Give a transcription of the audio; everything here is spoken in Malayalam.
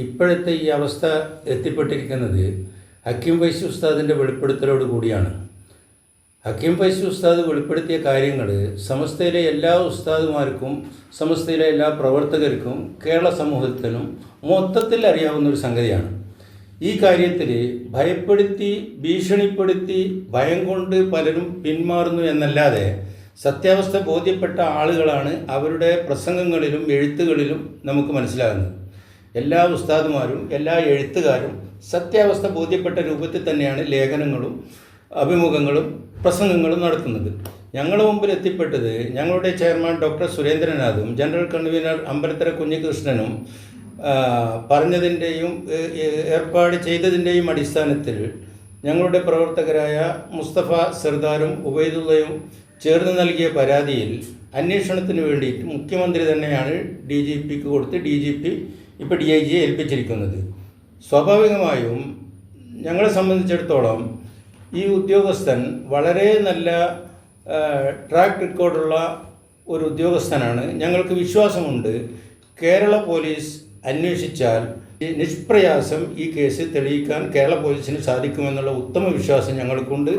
ഇപ്പോഴത്തെ ഈ അവസ്ഥ എത്തിപ്പെട്ടിരിക്കുന്നത് ഹക്കീം ഫൈസി ഉസ്താദിൻ്റെ വെളിപ്പെടുത്തലോട് കൂടിയാണ്. ഹക്കീം ഫൈസി ഉസ്താദ് വെളിപ്പെടുത്തിയ കാര്യങ്ങൾ സമസ്തയിലെ എല്ലാ ഉസ്താദുമാർക്കും സമസ്തയിലെ എല്ലാ പ്രവർത്തകർക്കും കേരള സമൂഹത്തിനും മൊത്തത്തിൽ അറിയാവുന്നൊരു സംഗതിയാണ്. ഈ കാര്യത്തിൽ ഭയപ്പെടുത്തി ഭീഷണിപ്പെടുത്തി ഭയം കൊണ്ട് പലരും പിന്മാറുന്നു എന്നല്ലാതെ സത്യാവസ്ഥ ബോധ്യപ്പെട്ട ആളുകളാണ് അവരുടെ പ്രസംഗങ്ങളിലും എഴുത്തുകളിലും നമുക്ക് മനസ്സിലാകുന്നത്. എല്ലാ ഉസ്താദുമാരും എല്ലാ എഴുത്തുകാരും സത്യാവസ്ഥ ബോധ്യപ്പെട്ട രൂപത്തിൽ തന്നെയാണ് ലേഖനങ്ങളും അഭിമുഖങ്ങളും പ്രസംഗങ്ങളും നടത്തുന്നത്. ഞങ്ങളുടെ മുമ്പിൽ എത്തിപ്പെട്ടത് ഞങ്ങളുടെ ചെയർമാൻ ഡോക്ടർ സുരേന്ദ്രനാഥും ജനറൽ കൺവീനർ അമ്പലത്തറ കുഞ്ഞികൃഷ്ണനും പറഞ്ഞതിൻ്റെയും ഏർപ്പാട് ചെയ്തതിൻ്റെയും അടിസ്ഥാനത്തിൽ ഞങ്ങളുടെ പ്രവർത്തകരായ മുസ്തഫ സർദാറും ഉബൈദുള്ളയും ചേർന്ന് നൽകിയ പരാതിയിൽ അന്വേഷണത്തിന് വേണ്ടിയിട്ട് മുഖ്യമന്ത്രി തന്നെയാണ് DGPക്ക് കൊടുത്ത് DGP ഇപ്പോൾ DIGയെ ഏൽപ്പിച്ചിരിക്കുന്നത്. സ്വാഭാവികമായും ഞങ്ങളെ സംബന്ധിച്ചിടത്തോളം ഈ ഉദ്യോഗസ്ഥൻ വളരെ നല്ല ട്രാക്ക് റെക്കോർഡുള്ള ഒരു ഉദ്യോഗസ്ഥനാണ്. ഞങ്ങൾക്ക് വിശ്വാസമുണ്ട് കേരള പോലീസ് അന്വേഷിച്ചാൽ നിഷ്പ്രയാസം ഈ കേസ് തെളിയിക്കാൻ കേരള പോലീസിന് സാധിക്കുമെന്നുള്ള ഉത്തമ വിശ്വാസം ഞങ്ങൾക്കുണ്ട്.